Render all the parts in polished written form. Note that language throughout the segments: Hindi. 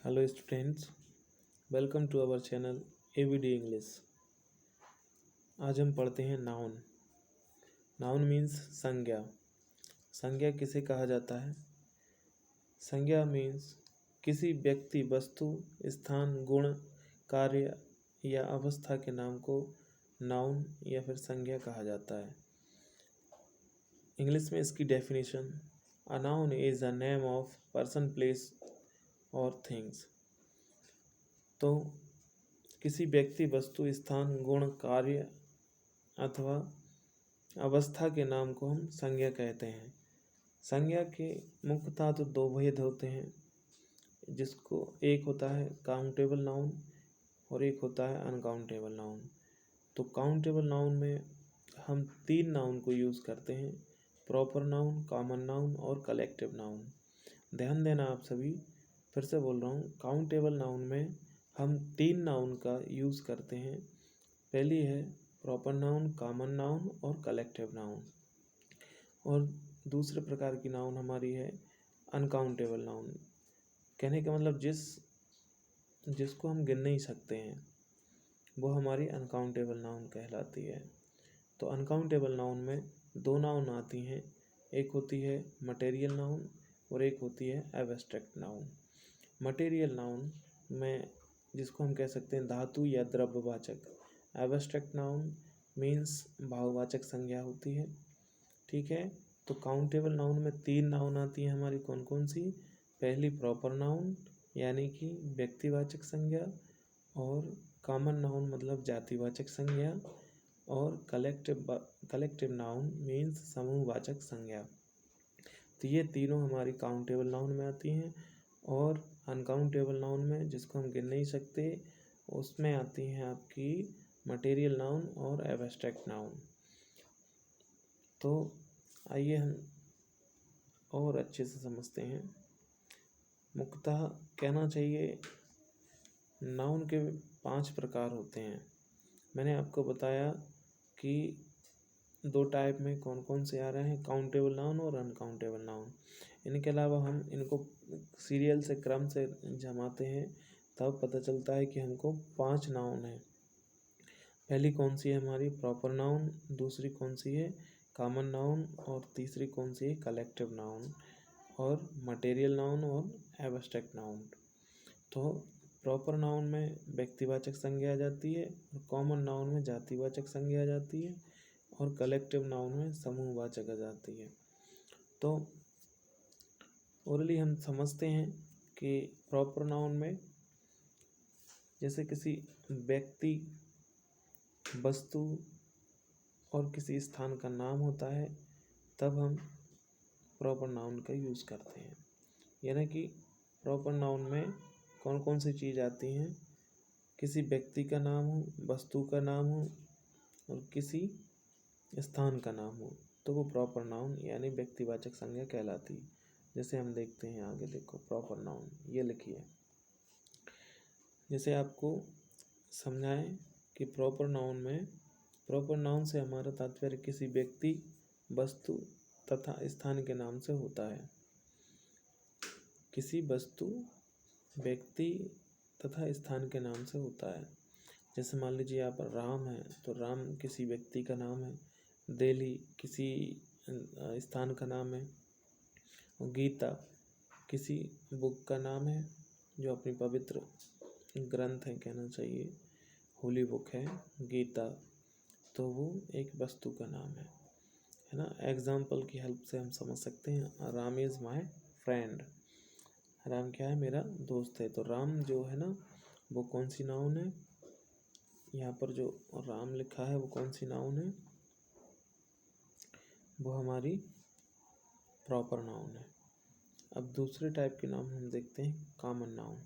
Hello students, welcome to our channel AVD English. आज हम पढ़ते हैं नाउन। नाउन मीन्स संज्ञा। संज्ञा किसे कहा जाता है? संज्ञा मीन्स किसी व्यक्ति, वस्तु, स्थान, गुण, कार्य या अवस्था के नाम को नाउन या फिर संज्ञा कहा जाता है। इंग्लिश में इसकी definition: a noun is a name of person, place और थिंग्स। तो किसी व्यक्ति, वस्तु, स्थान, गुण, कार्य अथवा अवस्था के नाम को हम संज्ञा कहते हैं। संज्ञा के मुख्यतः तो दो भेद होते हैं, जिसको एक होता है काउंटेबल नाउन और एक होता है अनकाउंटेबल नाउन। तो काउंटेबल नाउन में हम तीन नाउन को यूज़ करते हैं: प्रॉपर नाउन, कॉमन नाउन और कलेक्टिव नाउन। ध्यान देना आप सभी, फिर से बोल रहा हूँ, काउंटेबल नाउन में हम तीन नाउन का यूज़ करते हैं। पहली है प्रॉपर नाउन, कॉमन नाउन और कलेक्टिव नाउन। और दूसरे प्रकार की नाउन हमारी है अनकाउंटेबल नाउन। कहने का मतलब जिसको हम गिन नहीं सकते हैं वो हमारी अनकाउंटेबल नाउन कहलाती है। तो अनकाउंटेबल नाउन में दो नाउन आती हैं, एक होती है मटेरियल नाउन और एक होती है एब्स्ट्रैक्ट नाउन। मटेरियल नाउन में जिसको हम कह सकते हैं धातु या द्रव्यवाचक। एब्स्ट्रैक्ट नाउन मीन्स भाववाचक संज्ञा होती है। ठीक है, तो काउंटेबल नाउन में तीन नाउन आती हैं हमारी, कौन कौन सी? पहली प्रॉपर नाउन यानी कि व्यक्तिवाचक संज्ञा, और कॉमन नाउन मतलब जातिवाचक संज्ञा, और कलेक्टिव नाउन मीन्स समूहवाचक संज्ञा। तो ये तीनों हमारी काउंटेबल नाउन में आती हैं। और अनकाउंटेबल नाउन में जिसको हम गिन नहीं सकते उसमें आती हैं आपकी मटेरियल नाउन और एब्स्ट्रैक्ट नाउन। तो आइए हम और अच्छे से समझते हैं। मुख्यतः कहना चाहिए नाउन के 5 प्रकार होते हैं। मैंने आपको बताया कि दो टाइप में कौन कौन से आ रहे हैं, काउंटेबल नाउन और अनकाउंटेबल नाउन। इनके अलावा हम इनको सीरियल से, क्रम से जमाते हैं, तब पता चलता है कि हमको 5 नाउन है। पहली कौन सी है हमारी? Proper noun. दूसरी कौन सी है? Common noun. और तीसरी कौन सी है? Collective noun. और मटेरियल नाउन और एब्स्ट्रैक्ट नाउन। तो प्रॉपर नाउन में व्यक्तिवाचक संज्ञा आ जाती है, और कॉमन नाउन में जातिवाचक संज्ञा आ जाती है, और कलेक्टिव नाउन में समूहवाचक आ जाती है। तो ओरली हम समझते हैं कि प्रॉपर नाउन में जैसे किसी व्यक्ति, वस्तु और किसी स्थान का नाम होता है, तब हम प्रॉपर नाउन का यूज़ करते हैं। यानी कि प्रॉपर नाउन में कौन कौन सी चीज़ आती हैं? किसी व्यक्ति का नाम हो, वस्तु का नाम हो और किसी स्थान का नाम हो, तो वो प्रॉपर नाउन यानी व्यक्तिवाचक संज्ञा कहलाती है। जैसे हम देखते हैं आगे, देखो प्रॉपर नाउन ये लिखिए। जैसे आपको समझाएं कि प्रॉपर नाउन से हमारा तात्पर्य किसी व्यक्ति, वस्तु तथा स्थान के नाम से होता है। किसी वस्तु, व्यक्ति तथा स्थान के नाम से होता है। जैसे मान लीजिए आप राम है, तो राम किसी व्यक्ति का नाम है। दिल्ली किसी स्थान का नाम है। और गीता किसी बुक का नाम है, जो अपनी पवित्र ग्रंथ है, कहना चाहिए होली बुक है गीता, तो वो एक वस्तु का नाम है ना। एग्जाम्पल की हेल्प से हम समझ सकते हैं, Ram is my friend. Ram क्या है? मेरा दोस्त है। तो राम जो है ना, वो कौन सी नाउन है? यहाँ पर जो राम लिखा है वो कौन सी नाउन है? वो हमारी प्रॉपर नाउन है। अब दूसरे टाइप के नाम हम देखते हैं, कॉमन नाउन।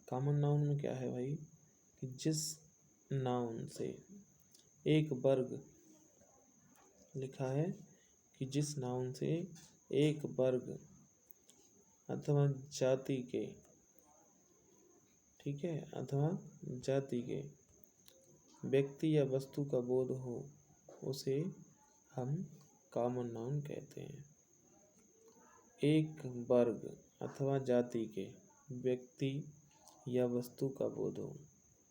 कॉमन नाउन में क्या है भाई, कि जिस नाउन से एक वर्ग, लिखा है कि जिस नाउन से एक वर्ग अथवा जाति के, ठीक है, अथवा जाति के व्यक्ति या वस्तु का बोध हो, उसे हम कॉमन नाउन कहते हैं। एक वर्ग अथवा जाति के व्यक्ति या वस्तु का बोध हो।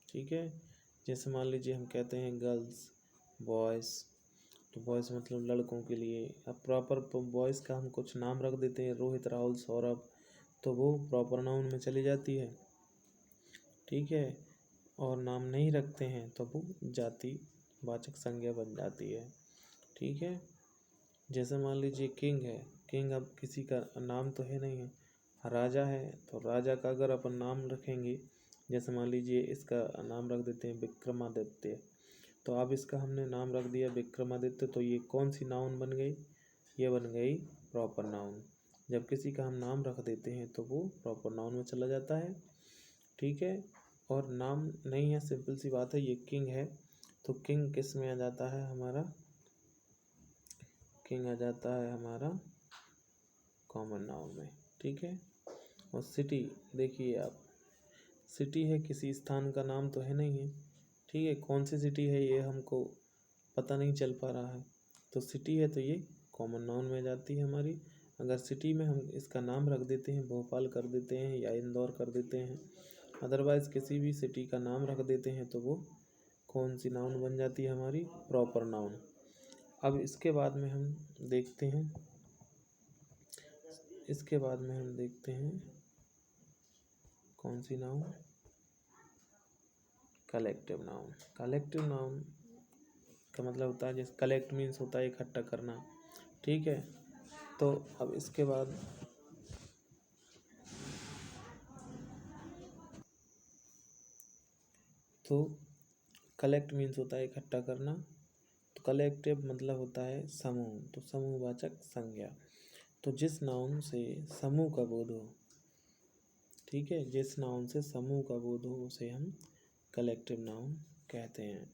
ठीक है, जैसे मान लीजिए हम कहते हैं गर्ल्स, बॉयज़, तो बॉयज़ मतलब लड़कों के लिए। अब प्रॉपर बॉयज़ का हम कुछ नाम रख देते हैं, रोहित, राहुल, सौरभ, तो वो प्रॉपर नाउन में चली जाती है। ठीक है, और नाम नहीं रखते हैं तो वो जाति वाचक संज्ञा बन जाती है। ठीक है, जैसे मान लीजिए किंग है, किंग अब किसी का नाम तो है नहीं है, राजा है, तो राजा का अगर अपन नाम रखेंगे, जैसे मान लीजिए इसका नाम रख देते हैं विक्रमादित्य, तो अब इसका हमने नाम रख दिया विक्रमादित्य, तो ये कौन सी नाउन बन गई? ये बन गई प्रॉपर नाउन। जब किसी का हम नाम रख देते हैं तो वो प्रॉपर नाउन में चला जाता है। ठीक है, और नाम नहीं है, सिंपल सी बात है, ये किंग है, तो किंग किस में आ जाता है हमारा? किंग आ जाता है हमारा कॉमन नाउन में। ठीक है, और सिटी, देखिए आप, सिटी है, किसी स्थान का नाम तो है नहीं है। ठीक है, कौन सी सिटी है ये हमको पता नहीं चल पा रहा है, तो सिटी है तो ये कॉमन नाउन में जाती है हमारी। अगर सिटी में हम इसका नाम रख देते हैं, भोपाल कर देते हैं या इंदौर कर देते हैं, अदरवाइज़ किसी भी सिटी का नाम रख देते हैं, तो वो कौन सी नाउन बन जाती है हमारी? Proper noun. अब इसके बाद में हम देखते हैं, कौन सी noun? Collective noun. Collective noun का मतलब होता है, जैसे कलेक्ट मीन्स होता है इकट्ठा करना। ठीक है, तो अब इसके बाद तो कलेक्ट मीन्स होता है इकट्ठा करना, तो कलेक्टिव मतलब होता है समूह, तो समूहवाचक संज्ञा। तो जिस नाउन से समूह का बोध हो, ठीक है, जिस नाउन से समूह का बोध हो उसे हम कलेक्टिव नाउन कहते हैं।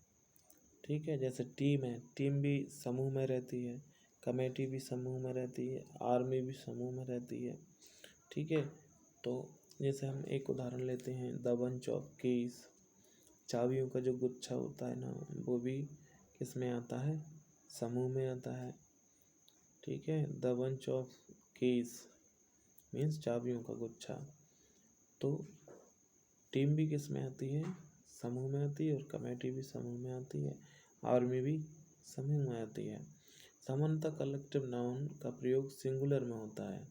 ठीक है, जैसे टीम है, टीम भी समूह में रहती है, कमेटी भी समूह में रहती है, आर्मी भी समूह में रहती है। ठीक है, तो जैसे हम एक उदाहरण लेते हैं, द बंच ऑफ कीज, चाबियों का जो गुच्छा होता है ना, वो भी किस में आता है? समूह में आता है। ठीक है, the bunch of keys means चाबियों का गुच्छा। तो टीम भी किस में आती है? समूह में आती है, और कमेटी भी समूह में आती है, आर्मी भी समूह में आती है। सामान्यतः कलेक्टिव नाउन का प्रयोग सिंगुलर में होता है।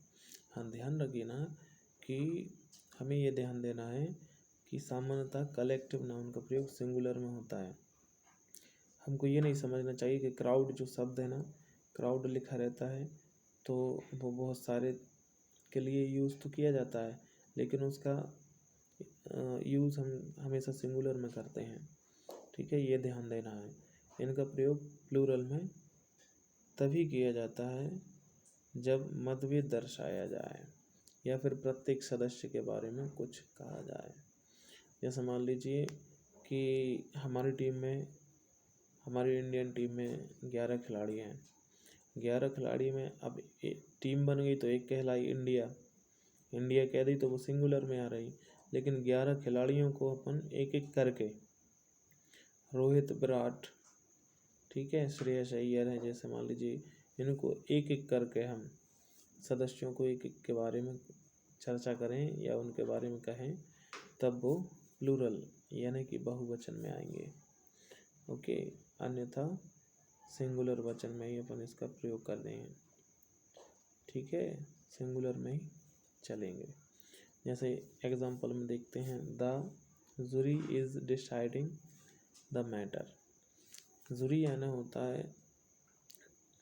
हाँ, ध्यान रखिए ना कि हमें ये ध्यान देना है कि सामान्यतः कलेक्टिव नाउन का प्रयोग सिंगुलर में होता है। हमको ये नहीं समझना चाहिए कि क्राउड जो शब्द है ना, क्राउड लिखा रहता है तो वो बहुत सारे के लिए यूज़ तो किया जाता है, लेकिन उसका यूज़ हम हमेशा सिंगुलर में करते हैं। ठीक है, ये ध्यान देना है। इनका प्रयोग प्लूरल में तभी किया जाता है जब मतभेद दर्शाया जाए या फिर प्रत्येक सदस्य के बारे में कुछ कहा जाए। जैसे मान लीजिए कि हमारी इंडियन टीम में 11 खिलाड़ी हैं। 11 खिलाड़ी में अब टीम बन गई तो एक कहलाई इंडिया, इंडिया कह दी तो वो सिंगुलर में आ रही, लेकिन 11 खिलाड़ियों को अपन एक एक करके, रोहित, विराट, ठीक है, श्रेयस अय्यर है, जैसे मान लीजिए इनको एक एक करके हम सदस्यों को एक एक के बारे में चर्चा करें या उनके बारे में कहें, तब वो प्लूरल यानी कि बहुवचन में आएंगे। ओके, अन्यथा सिंगुलर वचन में ही अपन इसका प्रयोग कर देंगे। ठीक है, सिंगुलर में ही चलेंगे। जैसे एग्जाम्पल में देखते हैं, the jury is deciding the matter. Jury यानी होता है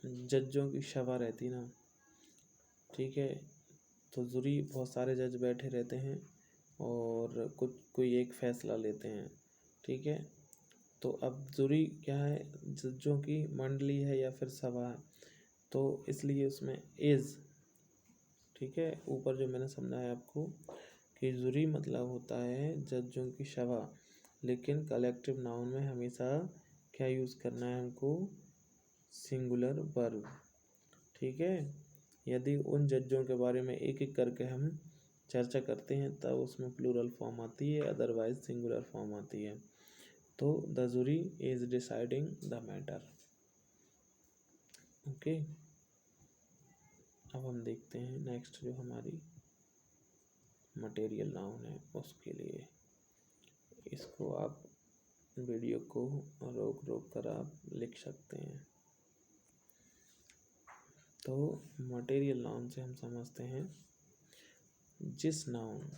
जजों की सभा रहती ना, ठीक है, तो जूरी बहुत सारे जज बैठे रहते हैं और कोई एक फैसला लेते हैं। ठीक है, तो अब जूरी क्या है? जजों की मंडली है या फिर सभा है, तो इसलिए उसमें इज, ठीक है, ऊपर जो मैंने समझाया आपको कि जूरी मतलब होता है जजों की सभा, लेकिन कलेक्टिव नाउन में हमेशा क्या यूज़ करना है हमको? Singular verb. ठीक है, यदि उन जजों के बारे में एक एक करके हम चर्चा करते हैं तब उसमें प्लूरल फॉर्म आती है, अदरवाइज सिंगुलर फॉर्म आती है। तो the jury is deciding the matter. Okay, अब हम देखते हैं नेक्स्ट जो हमारी मटेरियल नाउन है उसके लिए। इसको आप वीडियो को रोक रोक कर आप लिख सकते हैं। तो मटेरियल नाउन से हम समझते हैं जिस नाउन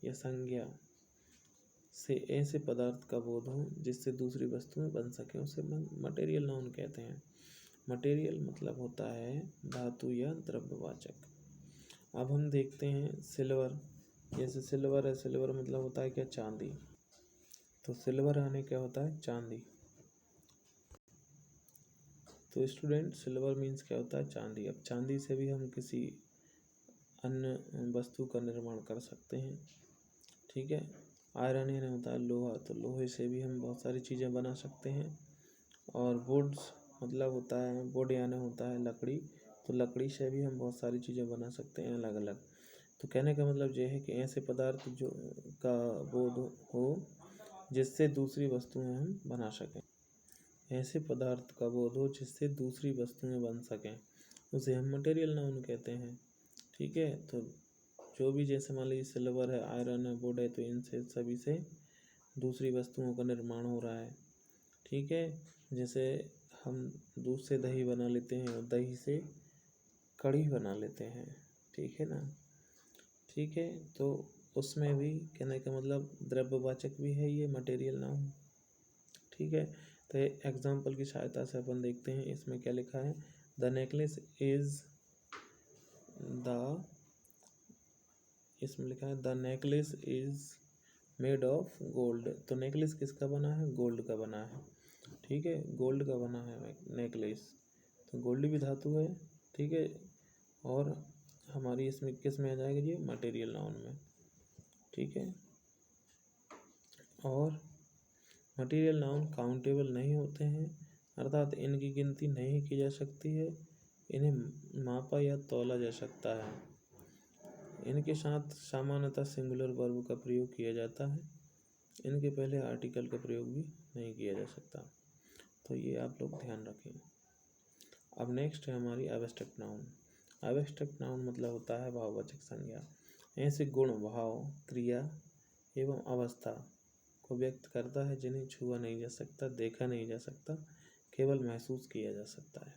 या संज्ञा से ऐसे पदार्थ का बोध हो जिससे दूसरी वस्तुएं बन सके उसे मटेरियल नाउन कहते हैं। मटेरियल मतलब होता है धातु या द्रव्यवाचक। अब हम देखते हैं सिल्वर, जैसे सिल्वर है, सिल्वर मतलब होता है क्या, चांदी। तो सिल्वर आने क्या होता है, चांदी। तो स्टूडेंट सिल्वर मीन्स क्या होता है, चांदी। अब चांदी से भी हम किसी अन्य वस्तु का निर्माण कर सकते हैं, ठीक है। आयरन यानी होता है लोहा, तो लोहे से भी हम बहुत सारी चीज़ें बना सकते हैं। और वुड्स मतलब होता है, वुड यानी होता है लकड़ी, तो लकड़ी से भी हम बहुत सारी चीज़ें बना सकते हैं अलग अलग। तो कहने का मतलब ये है कि ऐसे पदार्थ जो का बोध हो जिससे दूसरी वस्तुएं हम बना सकें, ऐसे पदार्थ का बोध हो जिससे दूसरी वस्तुएं बन सकें, उसे हम मटेरियल नाउन कहते हैं, ठीक है। तो जो भी, जैसे मान लीजिए सिल्वर है, आयरन है, वुड है, तो इनसे सभी से दूसरी वस्तुओं का निर्माण हो रहा है, ठीक है। जैसे हम दूध से दही बना लेते हैं और दही से कढ़ी बना लेते हैं, ठीक है ना, ठीक है। तो उसमें भी कहने का मतलब द्रव्यवाचक भी है ये मटेरियल नाउन, ठीक है। तो एग्जाम्पल की सहायता से अपन देखते हैं इसमें क्या लिखा है, द नेकलेस इज द, इसमें लिखा है the necklace is made of gold. तो नेकलेस किसका बना है, गोल्ड का बना है, ठीक है, गोल्ड का बना है नेकलेस। तो गोल्ड भी धातु है, ठीक है। और हमारी इसमें किस में आ जाएगा ये, मटेरियल नाउन में, ठीक है। और मटेरियल नाउन काउंटेबल नहीं होते हैं, अर्थात इनकी गिनती नहीं की जा सकती है, इन्हें मापा या तौला जा सकता है। इनके साथ सामान्यतः सिंगुलर वर्ब का प्रयोग किया जाता है, इनके पहले आर्टिकल का प्रयोग भी नहीं किया जा सकता। तो ये आप लोग ध्यान रखें। अब नेक्स्ट है हमारी एब्स्ट्रैक्ट नाउन। एब्स्ट्रैक्ट नाउन मतलब होता है भाववाचक संज्ञा। ऐसे गुण, भाव, क्रिया एवं अवस्था को व्यक्त करता है जिन्हें छुआ नहीं जा सकता, देखा नहीं जा सकता, केवल महसूस किया जा सकता है,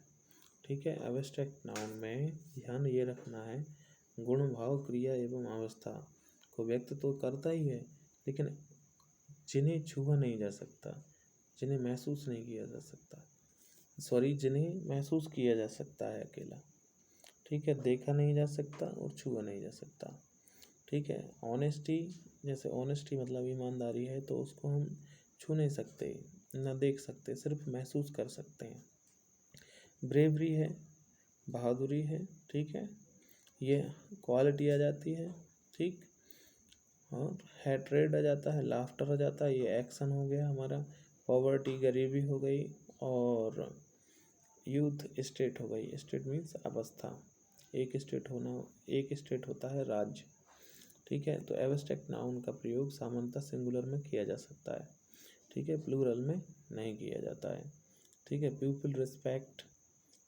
ठीक है। एब्स्ट्रैक्ट नाउन में ध्यान ये रखना है, गुण, भाव, क्रिया एवं अवस्था को व्यक्त तो करता ही है, लेकिन जिन्हें छुआ नहीं जा सकता, जिन्हें महसूस नहीं किया जा सकता, जिन्हें महसूस किया जा सकता है अकेला, ठीक है, देखा नहीं जा सकता और छुआ नहीं जा सकता, ठीक है। ऑनेस्टी, जैसे ऑनेस्टी मतलब ईमानदारी है, तो उसको हम छू नहीं सकते, ना देख सकते, सिर्फ महसूस कर सकते हैं। ब्रेवरी है, बहादुरी है, ठीक है, ये क्वालिटी आ जाती है, ठीक। और हैट्रेड आ जाता है, लाफ्टर आ जाता है, ये एक्शन हो गया हमारा। पॉवर्टी, गरीबी हो गई। और यूथ, स्टेट हो गई। स्टेट मीन्स अवस्था, एक स्टेट होना, एक स्टेट होता है राज्य, ठीक है। तो एब्स्ट्रैक्ट नाउन का प्रयोग सामान्यतः सिंगुलर में किया जा सकता है, ठीक है, प्लूरल में नहीं किया जाता है, ठीक है। पीपल रिस्पेक्ट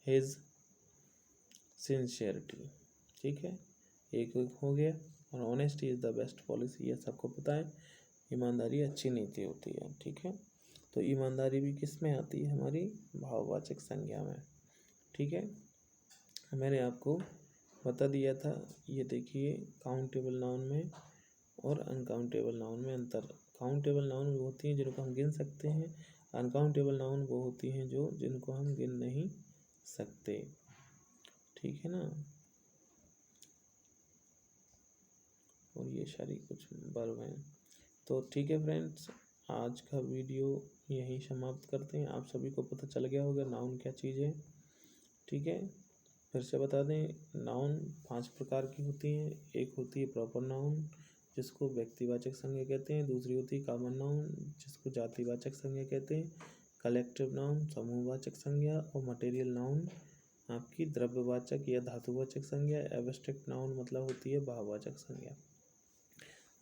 हिज सिंसियरिटी, ठीक है, एक हो गया। और honesty is the best policy, ये सबको पता है, ईमानदारी अच्छी नीति होती है, ठीक है। तो ईमानदारी भी किस में आती है, हमारी भाववाचक संज्ञा में, ठीक है। मैंने आपको बता दिया था, ये देखिए काउंटेबल नाउन में और अनकाउंटेबल नाउन में अंतर। काउंटेबल नाउन वो होती हैं जिनको हम गिन सकते हैं, अनकाउंटेबल नाउन वो होती हैं जो जिनको हम गिन नहीं सकते, ठीक है ना। और ये सारी कुछ वर्ब हैं। तो ठीक है फ्रेंड्स, आज का वीडियो यहीं समाप्त करते हैं। आप सभी को पता चल गया होगा नाउन क्या चीज़ है, ठीक है। फिर से बता दें, नाउन 5 प्रकार की होती हैं। एक होती है प्रॉपर नाउन, जिसको व्यक्तिवाचक संज्ञा कहते हैं। दूसरी होती है कॉमन नाउन, जिसको जातिवाचक संज्ञा कहते हैं। कलेक्टिव नाउन, समूहवाचक संज्ञा। और मटेरियल नाउन आपकी द्रव्यवाचक या धातुवाचक संज्ञा। एब्स्ट्रैक्ट नाउन मतलब होती है भाववाचक संज्ञा।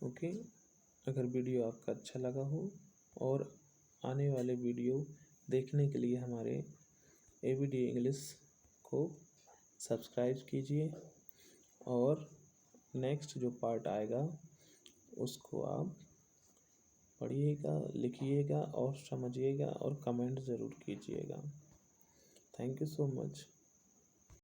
ओके, अगर वीडियो आपका अच्छा लगा हो और आने वाले वीडियो देखने के लिए हमारे एवीडी इंग्लिश को सब्सक्राइब कीजिए, और नेक्स्ट जो पार्ट आएगा उसको आप पढ़िएगा, लिखिएगा और समझिएगा और कमेंट ज़रूर कीजिएगा। Thank you so much.